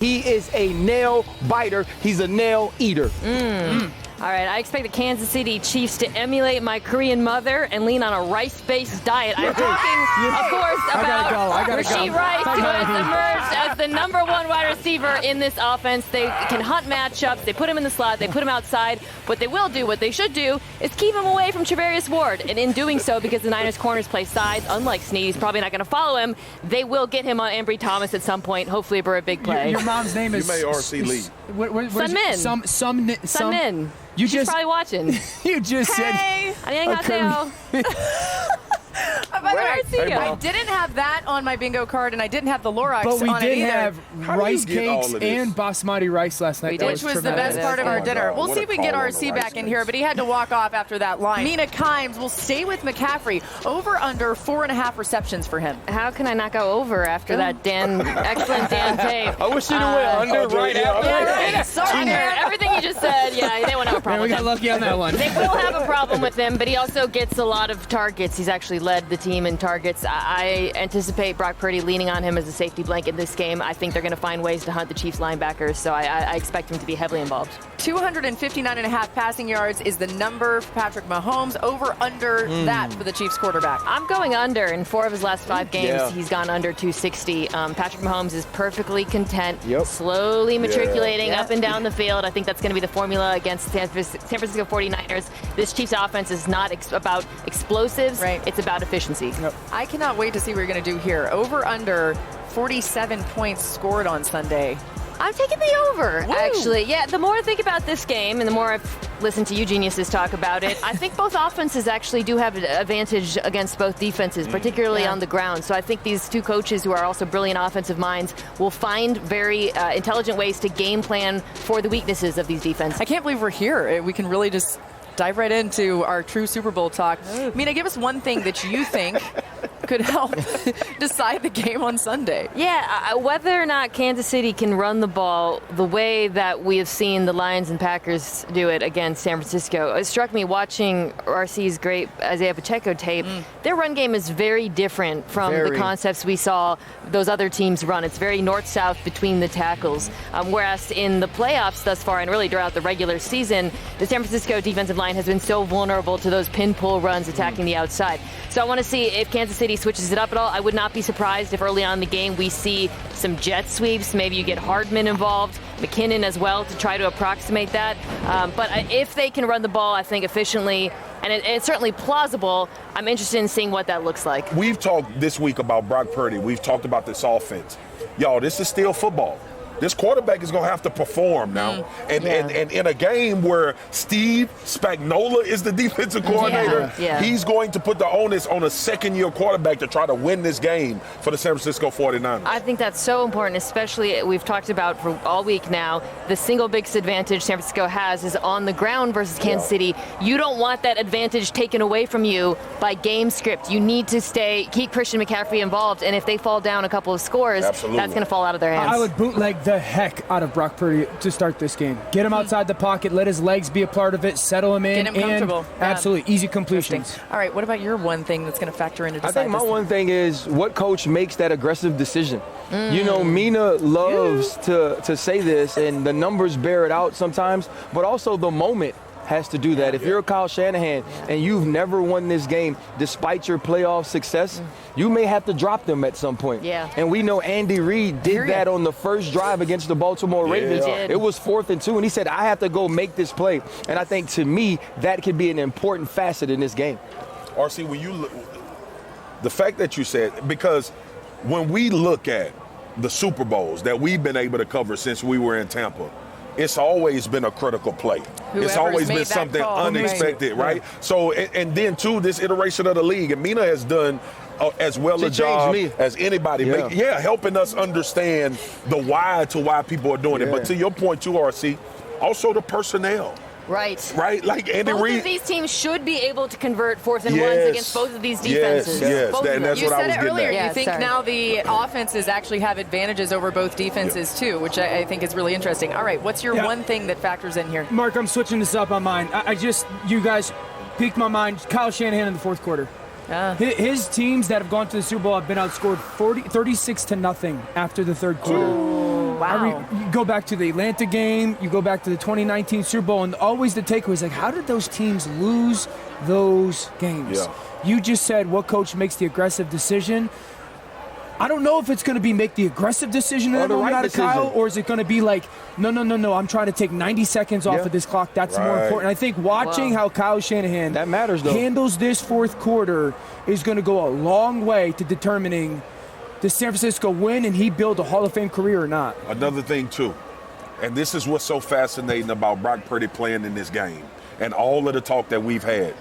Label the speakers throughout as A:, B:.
A: He is a nail biter. He's a nail eater.
B: All right, I expect the Kansas City Chiefs to emulate my Korean mother and lean on a rice-based diet. I'm talking, of course, about Rashee Rice, who has emerged as the #1 wide receiver in this offense. They can hunt matchups. They put him in the slot. They put him outside. What they should do, is keep him away from Charvarius Ward. And in doing so, because the Niners corners play sides, unlike Snead, he's probably not going to follow him, they will get him on Ambry Thomas at some point, hopefully for a big play.
C: Your mom's name is...
D: You may RC Lee.
B: Sun Min. She's probably watching.
C: You just said...
B: 안녕하세요.
E: By the way, I didn't have that on my bingo card, and I didn't have the Lorax
C: but we
E: on it
C: did
E: either.
C: have rice cakes and basmati rice last night.
E: Which was the best part of our dinner. We'll see if we can get RC back in here, but he had to walk off after that line. Mina Kimes will stay with McCaffrey. Over under 4.5 receptions for him.
B: How can I not go over after that excellent Dan tape?
A: I wish he'd have went under right after.
B: Yeah, sorry, everything you just said, they won't have a problem
C: we got lucky on that one.
B: They will have a problem with him, but he also gets a lot of targets. He's actually led the team in targets. I anticipate Brock Purdy leaning on him as a safety blanket this game. I think they're going to find ways to hunt the Chiefs linebackers, so I expect him to be heavily involved.
E: 259.5 passing yards is the number for Patrick Mahomes. Over under that for the Chiefs quarterback.
B: I'm going under. In 4 of his last 5 games, he's gone under 260. Patrick Mahomes is perfectly content, slowly matriculating up and down the field. I think that's going to be the formula against San Francisco 49ers. This Chiefs offense is not about explosives. It's about efficiency.
E: I cannot wait to see what you're going to do here. Over under 47 points scored on Sunday.
B: I'm taking the over, actually. Yeah, the more I think about this game and the more I've listened to you geniuses talk about it, I think both offenses actually do have an advantage against both defenses, particularly on the ground. So I think these two coaches, who are also brilliant offensive minds, will find very intelligent ways to game plan for the weaknesses of these defenses.
E: I can't believe we're here. We can really just dive right into our true Super Bowl talk. Mina, give us one thing that you think could help decide the game on Sunday.
B: Yeah, whether or not Kansas City can run the ball the way that we have seen the Lions and Packers do it against San Francisco. It struck me watching RC's great Isaiah Pacheco tape. Their run game is very different from the concepts we saw those other teams run. It's very north-south between the tackles. Whereas in the playoffs thus far, and really throughout the regular season, the San Francisco defensive line has been so vulnerable to those pin-pull runs attacking the outside. So I want to see if Kansas City switches it up at all. I would not be surprised if early on in the game we see some jet sweeps. Maybe you get Hardman involved, McKinnon as well, to try to approximate that. But if they can run the ball, I think, efficiently, and it's certainly plausible, I'm interested in seeing what that looks like.
D: We've talked this week about Brock Purdy. We've talked about this offense. Y'all, this is still football. This quarterback is going to have to perform now. And in a game where Steve Spagnuolo is the defensive coordinator, he's going to put the onus on a second-year quarterback to try to win this game for the San Francisco 49ers.
B: I think that's so important, especially we've talked about for all week now, the single biggest advantage San Francisco has is on the ground versus Kansas City. You don't want that advantage taken away from you by game script. You need to keep Christian McCaffrey involved, and if they fall down a couple of scores, that's going to fall out of their hands.
C: I would bootleg the heck out of Brock Purdy to start this game. Get him outside the pocket, let his legs be a part of it, settle him in.
E: Get him comfortable.
C: Absolutely, easy completions.
E: All right, what about your one thing that's going to factor into
A: I think my one thing is what coach makes that aggressive decision. You know, Mina loves to say this, and the numbers bear it out sometimes, but also the moment has to do that. If you're Kyle Shanahan and you've never won this game despite your playoff success, you may have to drop them at some point. And we know Andy Reid did that on the first drive against the Baltimore Ravens. It was 4th and 2, and he said, I have to go make this play. And I think, to me, that could be an important facet in this game.
D: RC, when you look, the fact that you said, because when we look at the Super Bowls that we've been able to cover since we were in Tampa, it's always been a critical play. It's always been something unexpected, right? So, and then, too, this iteration of the league, and Mina has done as well a job as anybody. Helping us understand the why to why people are doing it. But to your point, too, RC, also the personnel.
B: Right.
D: Like Andy Reid.
B: Both of these teams should be able to convert 4th and 1s against both of these defenses.
D: And that's
E: you
D: what I was
E: said it earlier.
D: getting at.
E: You think now the offenses actually have advantages over both defenses too, which I think is really interesting. All right, what's your one thing that factors in here?
C: Mark, I'm switching this up on mine. You guys piqued my mind. Kyle Shanahan in the fourth quarter. His teams that have gone to the Super Bowl have been outscored 36-0 after the third quarter.
E: Wow.
C: You go back to the Atlanta game, you go back to the 2019 Super Bowl, and always the takeaway is like, how did those teams lose those games?
D: Yeah.
C: You just said what coach makes the aggressive decision. I don't know if it's going to be make the aggressive decision in that moment out of Kyle, or is it going to be like, no, I'm trying to take 90 seconds off of this clock. That's more important. I think watching how Kyle Shanahan
A: that matters, though.
C: handles this fourth quarter is going to go a long way to determining does San Francisco win and he build a Hall of Fame career or not.
D: Another thing, too, and this is what's so fascinating about Brock Purdy playing in this game and all of the talk that we've had,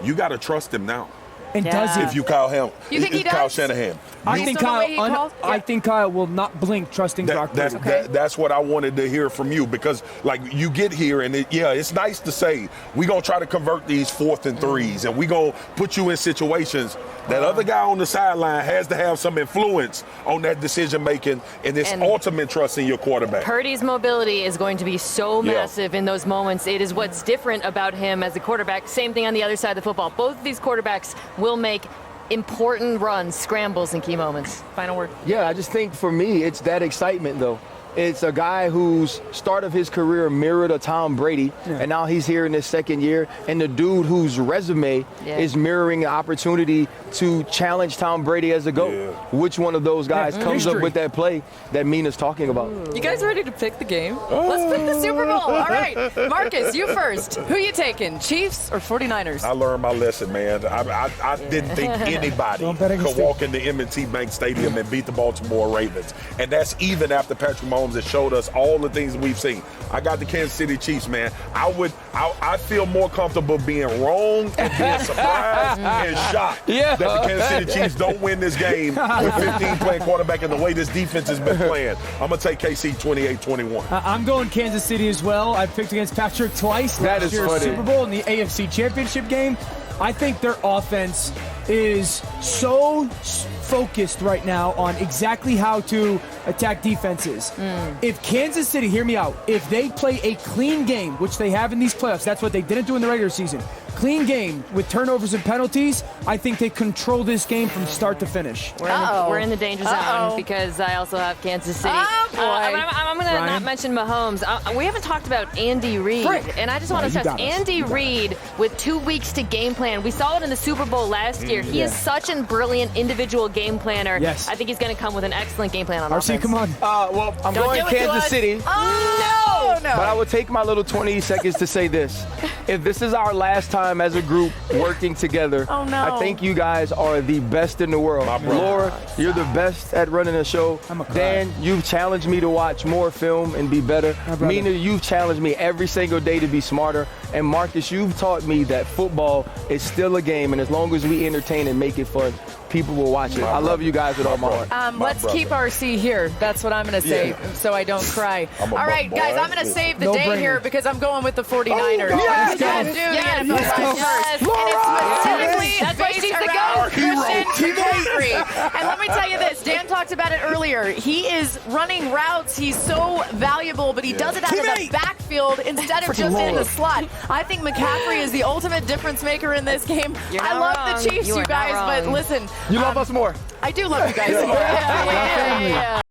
D: you got to trust him now.
C: And does he?
D: If you call him,
E: You think he does?
D: Kyle Shanahan.
C: I think
E: I
C: think Kyle will not blink trusting Brock Purdy.
D: That's what I wanted to hear from you, because like you get here and it's nice to say we're going to try to convert these 4th and 3s and we're going to put you in situations that other guy on the sideline has to have some influence on that decision making and this ultimate trust in your quarterback.
B: Purdy's mobility is going to be so massive in those moments. It is what's different about him as a quarterback. Same thing on the other side of the football. Both of these quarterbacks will make important runs, scrambles in key moments.
E: Final word.
A: Yeah, I just think for me, it's that excitement, though. It's a guy whose start of his career mirrored a Tom Brady, and now he's here in his second year. And the dude whose resume is mirroring an opportunity to challenge Tom Brady as a GOAT.
D: Yeah.
A: Which one of those guys comes up with that play that Mina's talking about?
E: You guys ready to pick the game? Let's pick the Super Bowl. All right, Marcus, you first. Who you taking, Chiefs or 49ers?
D: I learned my lesson, man. I didn't think anybody could walk into M&T Bank Stadium and beat the Baltimore Ravens. And that's even after Patrick Mahomes has showed us all the things we've seen. I got the Kansas City Chiefs, man. I feel more comfortable being wrong and being surprised and shocked that the Kansas City Chiefs don't win this game with 15 playing quarterback and the way this defense has been playing. I'm going to take KC 28-21.
C: I'm going Kansas City as well. I picked against Patrick twice last year's Super Bowl in the AFC Championship game. I think their offense is so focused right now on exactly how to attack defenses. If Kansas City, hear me out, if they play a clean game, which they have in these playoffs, that's what they didn't do in the regular season, clean game with turnovers and penalties, I think they control this game from start to finish.
B: We're in the danger zone because I also have Kansas City.
E: Oh, boy.
B: I'm going to not mention Mahomes. We haven't talked about Andy Reid, and I just want to stress, Andy Reid with 2 weeks to game plan. We saw it in the Super Bowl last year. He is such a brilliant individual game planner.
C: Yes.
B: I think he's going to come with an excellent game plan on
C: RC,
B: offense.
C: come on.
A: Well, I'm going Kansas City.
E: Oh, no.
A: But I would take my little 20 seconds to say this. If this is our last time as a group working together, I think you guys are the best in the world. Laura, you're the best at running a show. Dan, you've challenged me to watch more film and be better. Mina, you've challenged me every single day to be smarter. And Marcus, you've taught me that football is still a game, and as long as we entertain and make it fun, people will watch it. I love you guys with all my heart.
E: Let's keep RC here. That's what I'm going to say, so I don't cry. All right, guys, I'm going to save the day here because I'm going with the 49ers. And it's specifically based around Christian McCaffrey. And let me tell you this, Dan talked about it earlier. He is running routes. He's so valuable, but he does it out of the backfield instead of just in the slot. I think McCaffrey is the ultimate difference maker in this game. I love the Chiefs, you guys, but listen.
A: You love us more.
E: I do love you guys more. Yeah.